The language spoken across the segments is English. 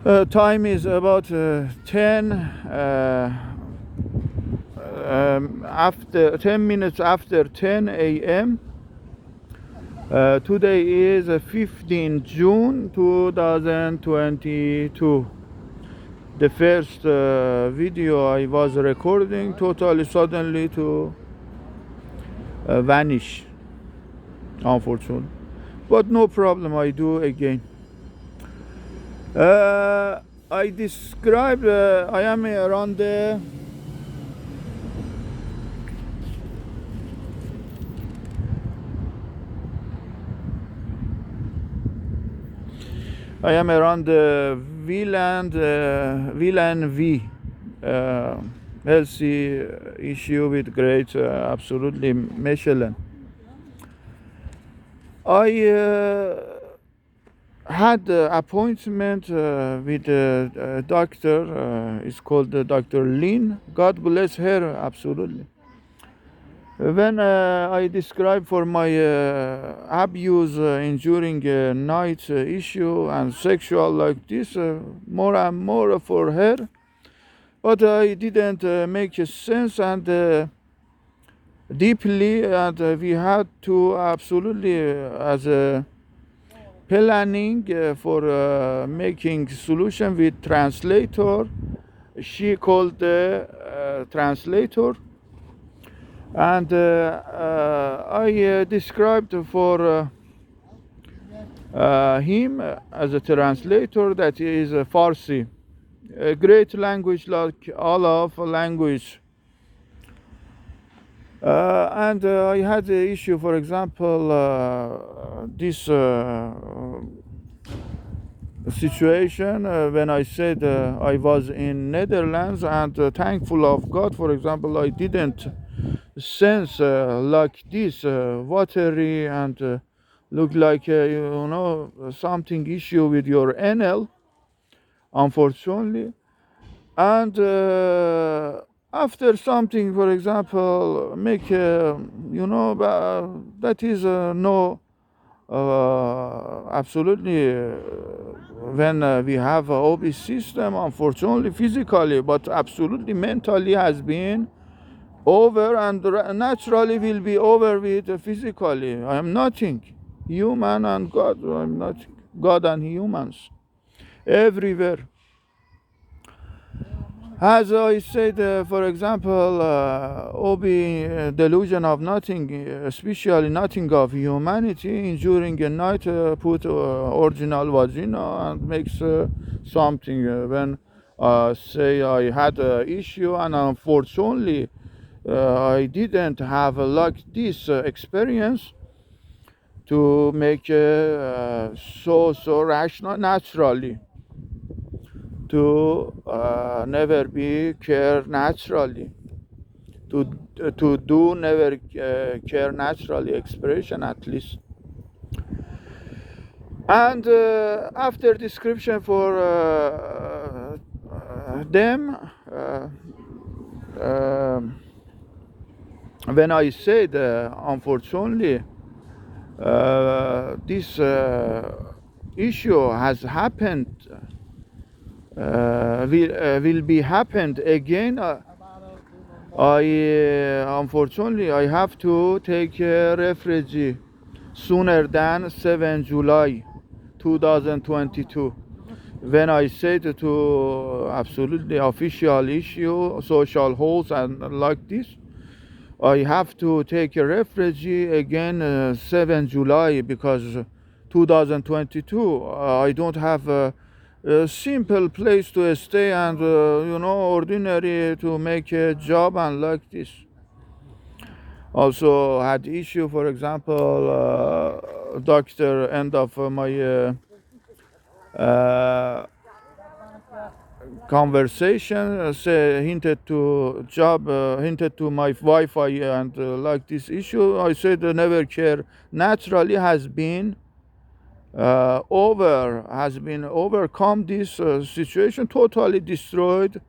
Time is about 10 after 10 minutes after 10 a.m. Today is 15 June 2022. The first video I was recording totally suddenly to vanish, unfortunately. But no problem, I do again. I described, I am around the Wieland V. Healthy issue with great, absolutely Mechelen. I had an appointment with a doctor. It's called Dr. Lin. God bless her, absolutely. When I describe for my abuse during night issue and sexual like this, more and more for her, but I didn't make sense and deeply, and we had to absolutely as a planning for making solution with translator. She called the translator, and I described for him as a translator that he is a Farsi, a great language like all of language. And I had the issue, for example, this situation when I said I was in Netherlands and thankful of God, for example, I didn't sense like this watery and look like something issue with your NL, unfortunately. And after something, for example, make that is no absolutely when we have a OB system, unfortunately physically, but absolutely mentally has been over, and naturally will be over with physically. I am nothing, human and God. I am nothing, God and humans everywhere. As I said, for example, OB delusion of nothing, especially nothing of humanity, during a night put original vagina and makes something. When say I had an issue, and unfortunately I didn't have like this experience to make so rational naturally, to never be care naturally, to do never care naturally expression at least. And after description for them, when I said unfortunately this issue has happened, will be happened again, I unfortunately I have to take a refugee sooner than 7 July 2022. When I said to absolutely official issue, social hosts and like this, I have to take a refugee again 7 July because 2022 I don't have a simple place to stay and ordinary to make a job and like this. Also had issue, for example, doctor end of my conversation say, hinted to job, hinted to my Wi-Fi and like this issue. I said never care naturally has been has been overcome this situation, totally destroyed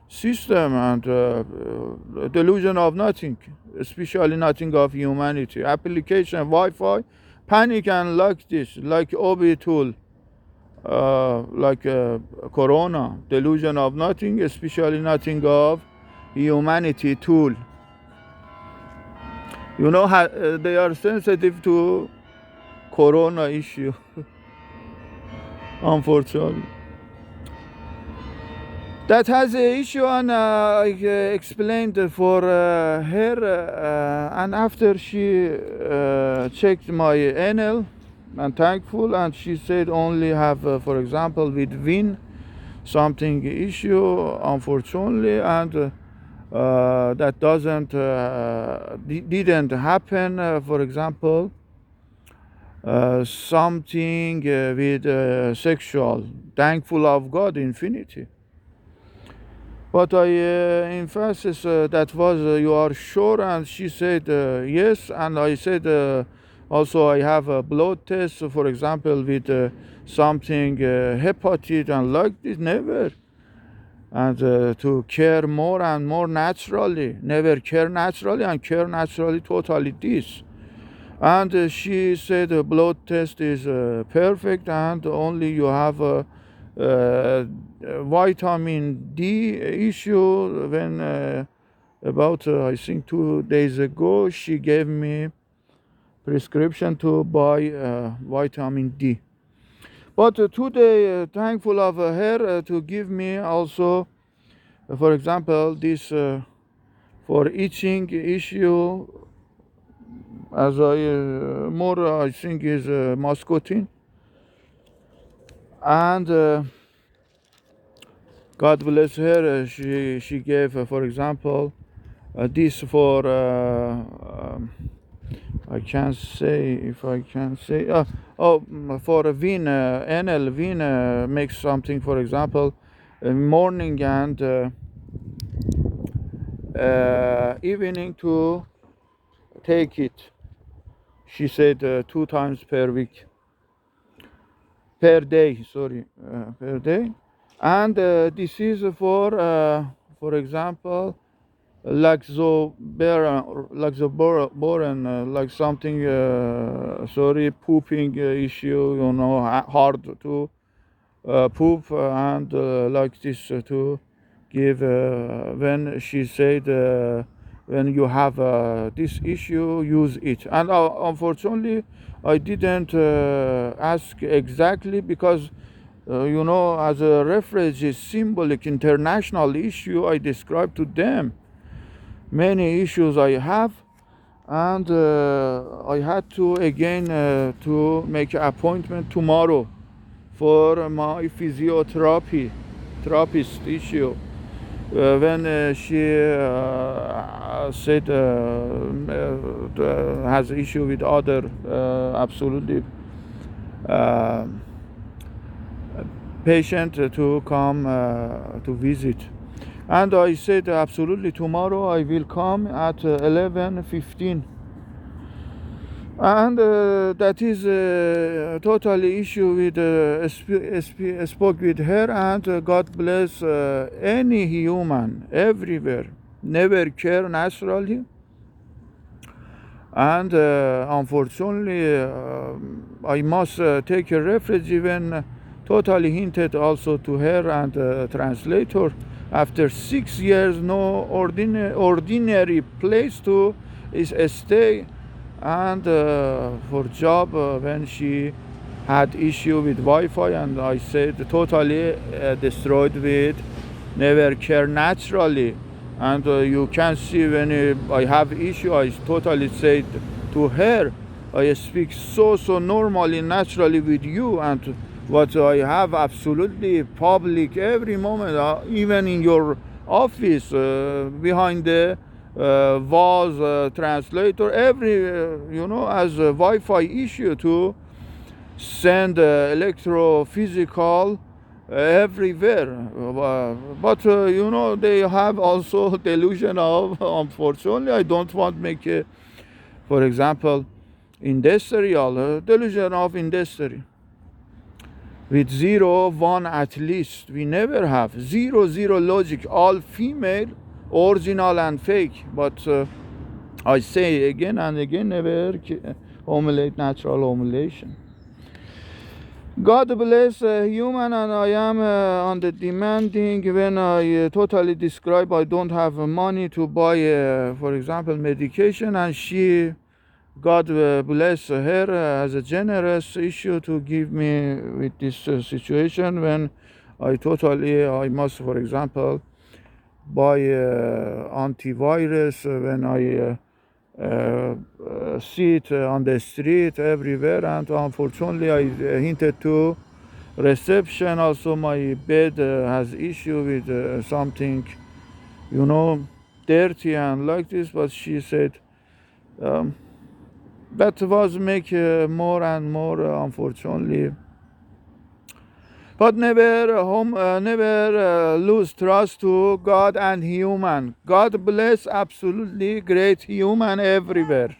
system and delusion of nothing, especially nothing of humanity. Application Wi-Fi panic and like this, like Obi tool, like Corona, delusion of nothing, especially nothing of humanity tool. You know how they are sensitive to Corona issue, unfortunately. That has an issue, and I explained for her, and after she checked my NL, and thankful, and she said only have, for example, with Win, something issue, unfortunately, and that didn't happen. For example, something with sexual. Thankful of God, infinity. But I emphasis that was you are sure, and she said yes, and I said also I have a blood test, for example, with something hepatitis and like this, never. And to care more and more naturally, never care naturally and care naturally totally this. And she said the blood test is perfect, and only you have a vitamin D issue. When about I think 2 days ago, she gave me prescription to buy vitamin D. But today, thankful of her to give me also, for example, this for itching issue, as I more I think is muscotin, and God bless her. She gave, for example, this for I can't say if I can say for a Vin NL Vin makes something, for example, morning and evening to take it. She said 2 times per week, per day. Sorry, per day, and this is for example, laxoboran, like something, sorry, pooping issue, you know, hard to poop, and like this to give, when she said, when you have this issue, use it. And unfortunately, I didn't ask exactly, because you know, as a refugee symbolic international issue, I described to them many issues I have, and I had to again to make an appointment tomorrow for my physiotherapy therapist issue. When she said has issue with other absolutely patient to come to visit. And I said, absolutely, tomorrow I will come at 11:15. And that is a totally issue with, spoke with her, and God bless any human everywhere, never care naturally. And unfortunately, I must take a refuge, when totally hinted also to her and translator. After 6 years, no ordinary place to is stay, and for job, when she had issue with Wi-Fi, and I said totally destroyed with never care naturally. And you can see when I have issue, I totally said to her, I speak so normally, naturally with you, and what I have absolutely public every moment, even in your office, behind the vase, translator, every, you know, as a Wi-Fi issue to send electrophysical everywhere. But you know, they have also delusion of, unfortunately, I don't want to make a, for example, industrial delusion of industry. With 0, 1 at least. We never have. 0, 0 logic. All female, original and fake. But I say again and again, never natural humiliation. God bless human, and I am on the demanding when I totally describe I don't have money to buy, for example, medication, and she, God bless her, has a generous issue to give me with this situation when I must, for example, buy antivirus when I see it on the street everywhere, and unfortunately I hinted to reception also my bed has issue with something, you know, dirty and like this, but she said um, that was make more and more unfortunately, but never lose trust to God and human. God bless absolutely great human everywhere.